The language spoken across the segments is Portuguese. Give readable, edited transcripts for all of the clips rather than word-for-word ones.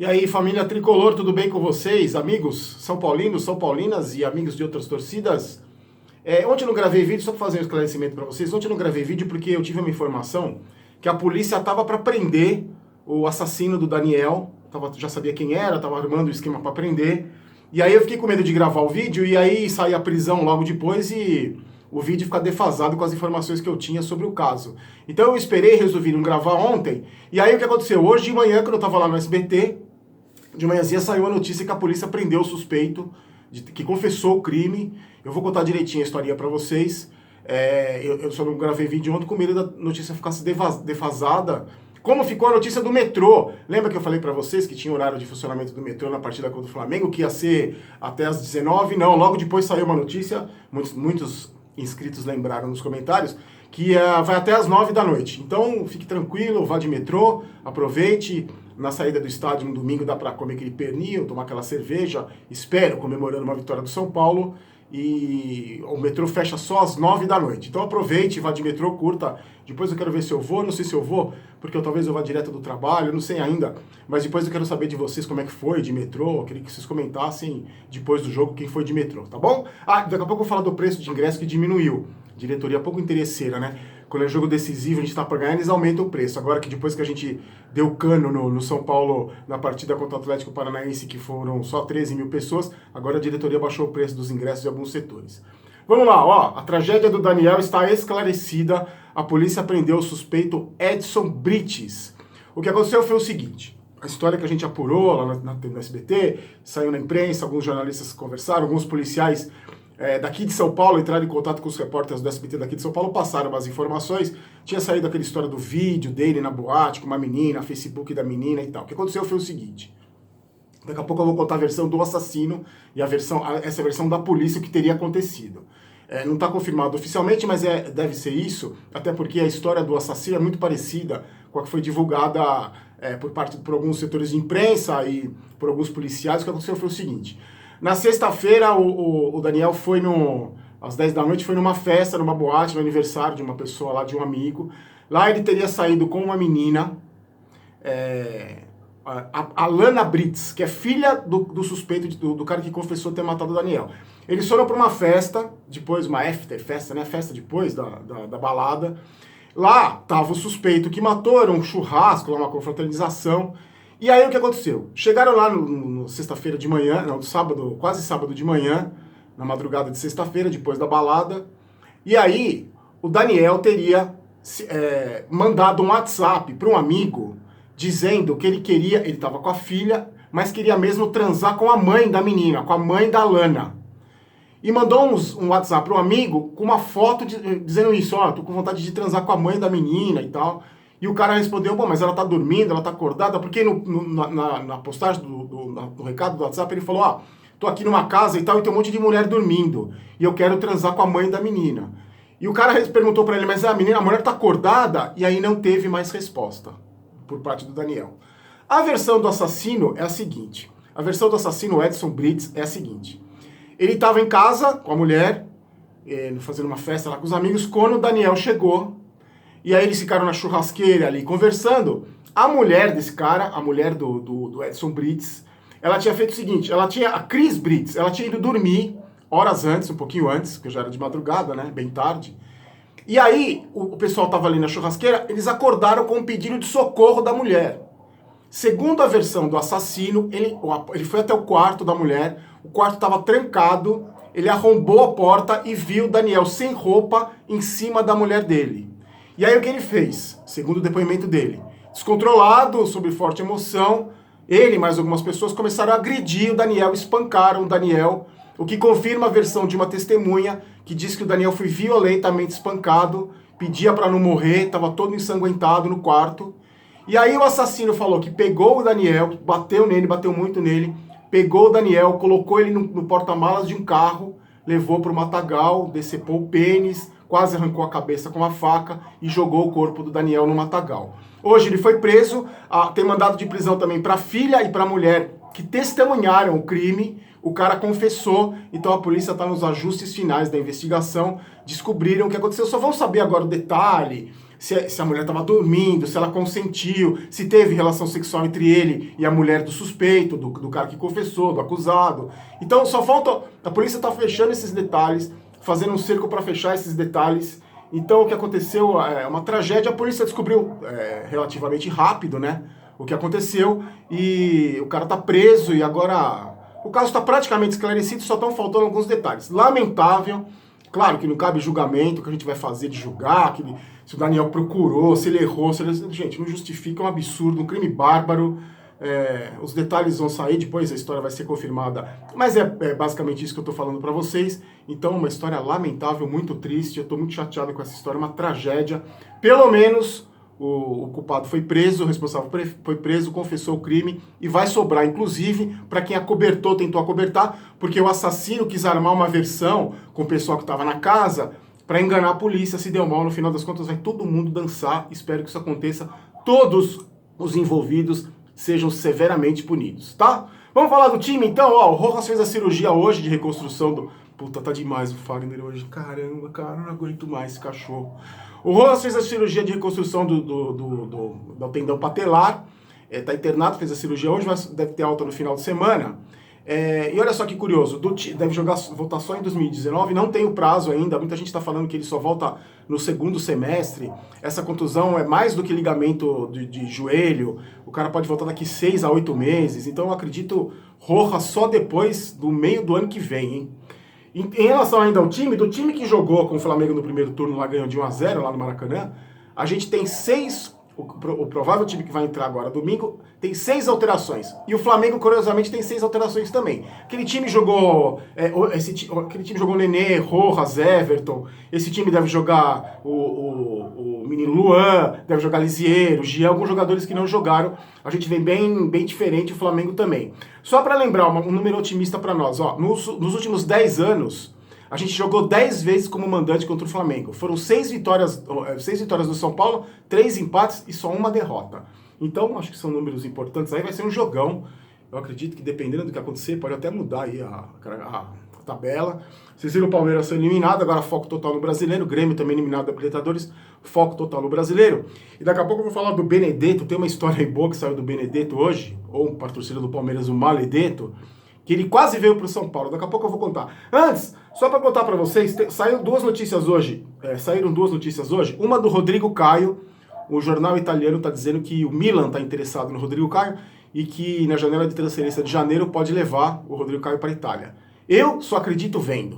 E aí, família tricolor, tudo bem com vocês? Amigos São Paulinos, São Paulinas e amigos de outras torcidas? Ontem eu não gravei vídeo, só para fazer um esclarecimento para vocês. Ontem eu não gravei vídeo porque eu tive uma informação que a polícia estava para prender o assassino do Daniel. Já sabia quem era, estava armando o esquema para prender. E aí eu fiquei com medo de gravar o vídeo e aí sair a prisão logo depois e o vídeo ficar defasado com as informações que eu tinha sobre o caso. Então eu esperei, resolvi não gravar ontem. E aí o que aconteceu? Hoje de manhã, quando eu estava lá no SBT, de manhãzinha saiu a notícia que a polícia prendeu o suspeito, que confessou o crime. Eu vou contar direitinho a historinha pra vocês. Eu só não gravei vídeo ontem com medo da notícia ficasse defasada. Como ficou a notícia do metrô? Lembra que eu falei pra vocês que tinha horário de funcionamento do metrô na partida contra o Flamengo, que ia ser até às 19? Não, logo depois saiu uma notícia, muitos inscritos lembraram nos comentários, que vai até às 9 da noite. Então fique tranquilo, vá de metrô, aproveite. Na saída do estádio no domingo dá para comer aquele pernil, tomar aquela cerveja, espero, comemorando uma vitória do São Paulo. E o metrô fecha só às 9 da noite. Então aproveite, vá de metrô, curta. Depois eu quero ver se eu vou, não sei se eu vou, porque talvez eu vá direto do trabalho, não sei ainda. Mas depois eu quero saber de vocês como é que foi de metrô. Eu queria que vocês comentassem depois do jogo quem foi de metrô, tá bom? Daqui a pouco eu vou falar do preço de ingresso que diminuiu. Diretoria pouco interesseira, né? Quando é jogo decisivo, a gente tá para ganhar, eles aumentam o preço. Agora que depois que a gente deu cano no São Paulo, na partida contra o Atlético Paranaense, que foram só 13 mil pessoas, agora a diretoria baixou o preço dos ingressos de alguns setores. Vamos lá, ó. A tragédia do Daniel está esclarecida. A polícia prendeu o suspeito Edson Brites. O que aconteceu foi o seguinte. A história que a gente apurou lá no SBT, saiu na imprensa, alguns jornalistas conversaram, alguns policiais daqui de São Paulo entraram em contato com os repórteres do SBT daqui de São Paulo, passaram umas informações. Tinha saído aquela história do vídeo dele na boate com uma menina, Facebook da menina e tal. O que aconteceu foi o seguinte. Daqui a pouco eu vou contar a versão do assassino e essa versão da polícia, o que teria acontecido. Não está confirmado oficialmente, mas deve ser isso, até porque a história do assassino é muito parecida com a que foi divulgada por alguns setores de imprensa e por alguns policiais. O que aconteceu foi o seguinte. Na sexta-feira, o Daniel foi às 10 da noite, foi numa festa, numa boate, no aniversário de uma pessoa lá, de um amigo. Lá ele teria saído com uma menina, a Lana Brits, que é filha do suspeito, do cara que confessou ter matado o Daniel. Eles foram para uma festa, depois uma festa, né? Festa depois da balada. Lá tava o suspeito que matou, era um churrasco, lá, uma confraternização. E aí o que aconteceu? Chegaram lá no sexta-feira de manhã, não, sábado, quase sábado de manhã, na madrugada de sexta-feira, depois da balada. E aí o Daniel teria mandado um WhatsApp para um amigo dizendo que ele estava com a filha, mas queria mesmo transar com a mãe da menina, com a mãe da Lana. E mandou um WhatsApp para um amigo com uma foto dizendo isso, ó, tô com vontade de transar com a mãe da menina e tal. E o cara respondeu, bom, mas ela tá dormindo, ela tá acordada, porque na postagem do recado do WhatsApp ele falou, ó, tô aqui numa casa e tal, e tem um monte de mulher dormindo, e eu quero transar com a mãe da menina. E o cara perguntou pra ele, mas a mulher tá acordada? E aí não teve mais resposta por parte do Daniel. A versão do assassino é a seguinte, a versão do assassino Edson Brites é a seguinte, ele tava em casa com a mulher, fazendo uma festa lá com os amigos, quando o Daniel chegou. E aí eles ficaram na churrasqueira ali conversando. A mulher desse cara, a mulher do Edson Brites, ela tinha feito o seguinte, a Cris Brites, ela tinha ido dormir horas antes, um pouquinho antes, porque já era de madrugada, né, bem tarde. E aí o pessoal tava ali na churrasqueira, eles acordaram com um pedido de socorro da mulher. Segundo a versão do assassino, ele foi até o quarto da mulher, o quarto estava trancado, ele arrombou a porta e viu o Daniel sem roupa em cima da mulher dele. E aí o que ele fez, segundo o depoimento dele? Descontrolado, sob forte emoção, ele e mais algumas pessoas começaram a agredir o Daniel, espancaram o Daniel, o que confirma a versão de uma testemunha que diz que o Daniel foi violentamente espancado, pedia para não morrer, estava todo ensanguentado no quarto. E aí o assassino falou que pegou o Daniel, bateu nele, bateu muito nele, pegou o Daniel, colocou ele no porta-malas de um carro, levou para o matagal, decepou o pênis, quase arrancou a cabeça com a faca e jogou o corpo do Daniel no matagal. Hoje ele foi preso, tem mandado de prisão também para a filha e para a mulher que testemunharam o crime. O cara confessou, então a polícia está nos ajustes finais da investigação, descobriram o que aconteceu. Só vão saber agora o detalhe, se a mulher estava dormindo, se ela consentiu, se teve relação sexual entre ele e a mulher do suspeito, do cara que confessou, do acusado. Então só falta, a polícia está fechando esses detalhes, fazendo um cerco para fechar esses detalhes. Então o que aconteceu é uma tragédia, a polícia descobriu relativamente rápido, né, o que aconteceu, e o cara está preso e agora o caso está praticamente esclarecido, só estão faltando alguns detalhes. Lamentável. Claro que não cabe julgamento, que a gente vai fazer de julgar, se o Daniel procurou, se ele errou, se ele... Gente, não justifica, é um absurdo, um crime bárbaro. Os detalhes vão sair, depois a história vai ser confirmada. Mas é basicamente isso que eu estou falando para vocês. Então, uma história lamentável, muito triste. Eu estou muito chateado com essa história, uma tragédia. Pelo menos o culpado foi preso, o responsável foi preso, confessou o crime e vai sobrar, inclusive, para quem acobertou, tentou acobertar, porque o assassino quis armar uma versão com o pessoal que estava na casa para enganar a polícia, se deu mal, no final das contas vai todo mundo dançar, espero que isso aconteça, todos os envolvidos sejam severamente punidos, tá? Vamos falar do time então, ó, o Rojas fez a cirurgia hoje de reconstrução do... Puta, tá demais o Fagner hoje, caramba, cara, não aguento mais esse cachorro. O Rojas fez a cirurgia de reconstrução do tendão patelar, tá internado, fez a cirurgia hoje, deve ter alta no final de semana. E olha só que curioso, deve voltar só em 2019, não tem o prazo ainda, muita gente está falando que ele só volta no segundo semestre. Essa contusão é mais do que ligamento de joelho, o cara pode voltar daqui 6 a 8 meses, então eu acredito Rojas só depois do meio do ano que vem, hein? Em relação ainda ao time, do time que jogou com o Flamengo no primeiro turno, lá ganhou de 1-0 lá no Maracanã, a gente tem 6, o provável time que vai entrar agora domingo, tem 6 alterações. E o Flamengo, curiosamente, tem 6 alterações também. Aquele time jogou Nenê, Rojas, Everton, esse time deve jogar o menino Luan, deve jogar Lisiero, Jean, alguns jogadores que não jogaram. A gente vem bem diferente, o Flamengo também. Só para lembrar, um número otimista para nós, ó, nos últimos 10 anos, a gente jogou 10 vezes como mandante contra o Flamengo. Foram 6 vitórias do São Paulo, 3 empates e só uma derrota. Então, acho que são números importantes. Aí vai ser um jogão. Eu acredito que, dependendo do que acontecer, pode até mudar aí a tabela. Vocês viram o Palmeiras ser eliminado, agora foco total no Brasileiro. O Grêmio também eliminado da Libertadores, foco total no Brasileiro. E daqui a pouco eu vou falar do Benedetto. Tem uma história aí boa que saiu do Benedetto hoje, ou para a torcida do Palmeiras, o Maledetto, que ele quase veio para o São Paulo. Daqui a pouco eu vou contar. Antes, só para contar para vocês, saíram duas notícias hoje. Uma do Rodrigo Caio. O jornal italiano está dizendo que o Milan está interessado no Rodrigo Caio e que na janela de transferência de janeiro pode levar o Rodrigo Caio para a Itália. Eu só acredito vendo,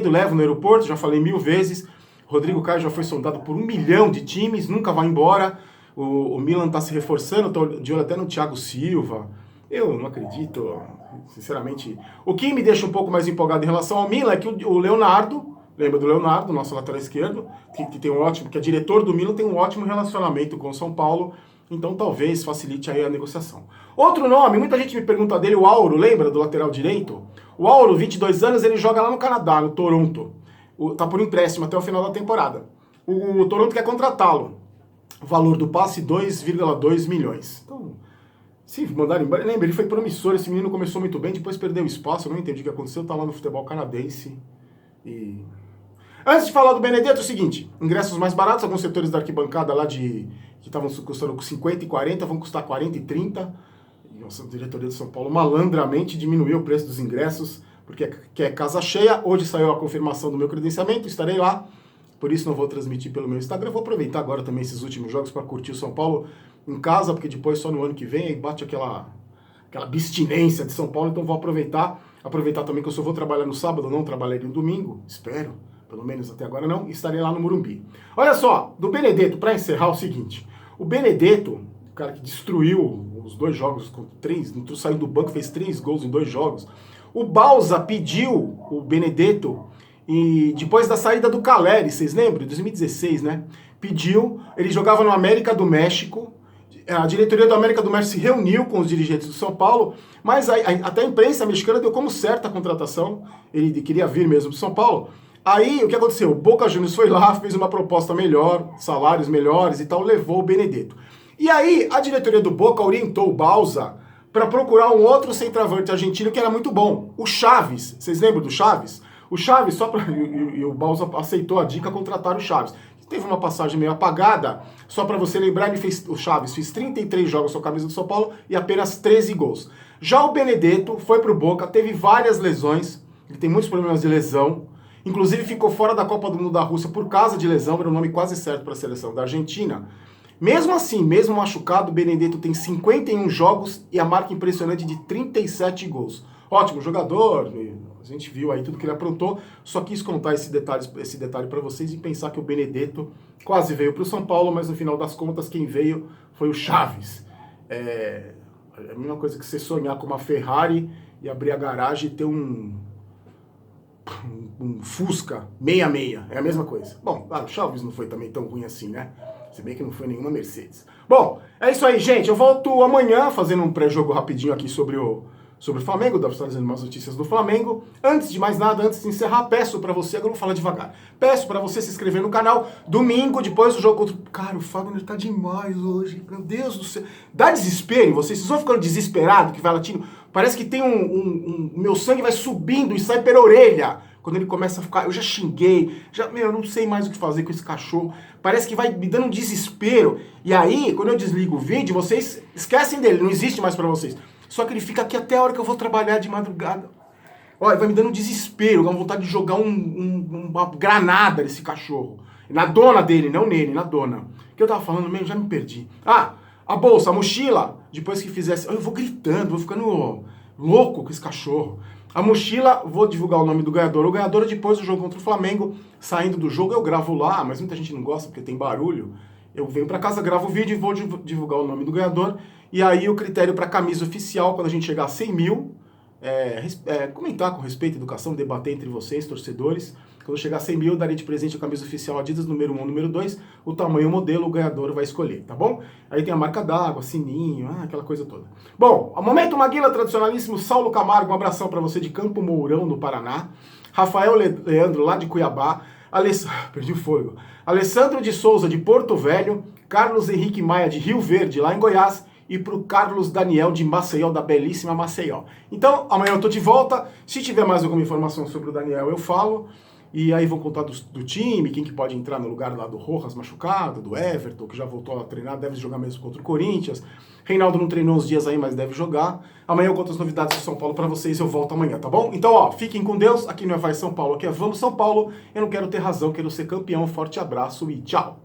levo no aeroporto, já falei 1000 vezes. Rodrigo Caio já foi sondado por 1 milhão de times, nunca vai embora. O Milan está se reforçando, estou de olho até no Thiago Silva. Eu não acredito, sinceramente. O que me deixa um pouco mais empolgado em relação ao Milan é que o Leonardo, lembra do Leonardo, nosso lateral esquerdo, que tem que é diretor do Milan, tem um ótimo relacionamento com o São Paulo, então talvez facilite aí a negociação. Outro nome, muita gente me pergunta dele, o Auro, lembra do lateral direito? O Auro, 22 anos, ele joga lá no Canadá, no Toronto. Tá por empréstimo até o final da temporada. O Toronto quer contratá-lo. O valor do passe, 2,2 milhões. Então, se mandarem embora, lembra, ele foi promissor, esse menino começou muito bem, depois perdeu espaço, eu não entendi o que aconteceu, tá lá no futebol canadense. E... Antes de falar do Benedetto, é o seguinte, ingressos mais baratos, alguns setores da arquibancada lá que estavam custando 50 e 40, vão custar 40 e 30. E a diretoria de São Paulo malandramente diminuiu o preço dos ingressos, porque é casa cheia. Hoje saiu a confirmação do meu credenciamento, estarei lá, por isso não vou transmitir pelo meu Instagram. Vou aproveitar agora também esses últimos jogos para curtir o São Paulo em casa, porque depois só no ano que vem aí bate aquela abstinência de São Paulo, então vou aproveitar também que eu só vou trabalhar no sábado, não trabalharei no domingo, espero. Pelo menos até agora não, estarei lá no Morumbi. Olha só, do Benedetto, para encerrar, o seguinte. O Benedetto, o cara que destruiu os 2 jogos, saiu do banco, fez 3 gols em 2 jogos. O Balsa pediu o Benedetto, e depois da saída do Caleri, vocês lembram? Em 2016, né? Pediu, ele jogava no América do México, a diretoria do América do México se reuniu com os dirigentes do São Paulo, mas até a imprensa mexicana deu como certa a contratação, ele queria vir mesmo do São Paulo. Aí, o que aconteceu? O Boca Juniors foi lá, fez uma proposta melhor, salários melhores e tal, levou o Benedetto. E aí, a diretoria do Boca orientou o Balsa para procurar um outro centroavante argentino que era muito bom, o Chaves. Vocês lembram do Chaves? O Chaves, e o Balsa aceitou a dica, contratar o Chaves. teve uma passagem meio apagada. Só para você lembrar, o Chaves fez 33 jogos com a camisa do São Paulo e apenas 13 gols. Já o Benedetto foi pro Boca, teve várias lesões, ele tem muitos problemas de lesão. Inclusive ficou fora da Copa do Mundo da Rússia por causa de lesão, era o nome quase certo para a seleção da Argentina. Mesmo assim, mesmo machucado, o Benedetto tem 51 jogos e a marca impressionante de 37 gols. Ótimo jogador, a gente viu aí tudo que ele aprontou, só quis contar esse detalhe para vocês e pensar que o Benedetto quase veio para o São Paulo, mas no final das contas quem veio foi o Chaves. É a mesma coisa que você sonhar com uma Ferrari e abrir a garagem e ter um Fusca 66, é a mesma coisa. Bom, o Chaves não foi também tão ruim assim, né? Se bem que não foi nenhuma Mercedes. Bom, é isso aí, gente. Eu volto amanhã fazendo um pré-jogo rapidinho aqui sobre o Flamengo, dá pra estar dizendo umas notícias do Flamengo. Antes de mais nada, antes de encerrar, peço pra você, agora eu vou falar devagar, peço pra você se inscrever no canal. Domingo, depois do jogo contra... Cara, o Fagner tá demais hoje, meu Deus do céu. Dá desespero em vocês? Vocês vão ficando desesperados que vai latindo? Parece que tem meu sangue vai subindo e sai pela orelha. Quando ele começa a ficar, eu já xinguei, eu não sei mais o que fazer com esse cachorro. Parece que vai me dando um desespero. E aí, quando eu desligo o vídeo, vocês esquecem dele, não existe mais pra vocês. Só que ele fica aqui até a hora que eu vou trabalhar de madrugada. Olha, vai me dando um desespero, uma vontade de jogar uma granada nesse cachorro. Na dona dele, não nele, na dona. O que eu tava falando mesmo, já me perdi. Ah, a bolsa, a mochila, depois que fizesse... Eu vou gritando, vou ficando louco com esse cachorro. A mochila, vou divulgar o nome do ganhador. O ganhador é depois do jogo contra o Flamengo. Saindo do jogo, eu gravo lá, mas muita gente não gosta porque tem barulho. Eu venho pra casa, gravo o vídeo e vou divulgar o nome do ganhador. E aí o critério pra camisa oficial, quando a gente chegar a 100 mil, comentar com respeito à educação, debater entre vocês, torcedores. Quando chegar a 100 mil, eu darei de presente a camisa oficial Adidas número 1, número 2, o tamanho, o modelo, o ganhador vai escolher, tá bom? Aí tem a marca d'água, sininho, aquela coisa toda. Bom, ao momento Maguila, tradicionalíssimo, Saulo Camargo, um abração pra você de Campo Mourão, no Paraná. Rafael Leandro, lá de Cuiabá. Perdi o fôlego. Alessandro de Souza, de Porto Velho. Carlos Henrique Maia, de Rio Verde, lá em Goiás. E pro Carlos Daniel de Maceió, da belíssima Maceió. Então, amanhã eu tô de volta. Se tiver mais alguma informação sobre o Daniel, eu falo. E aí vou contar do time, quem que pode entrar no lugar lá do Rojas machucado, do Everton, que já voltou a treinar, deve jogar mesmo contra o Corinthians. Reinaldo não treinou uns dias aí, mas deve jogar. Amanhã eu conto as novidades do São Paulo pra vocês, eu volto amanhã, tá bom? Então, ó, fiquem com Deus. Aqui não é Vai São Paulo, aqui é Vamos São Paulo. Eu não quero ter razão, quero ser campeão. Forte abraço e tchau!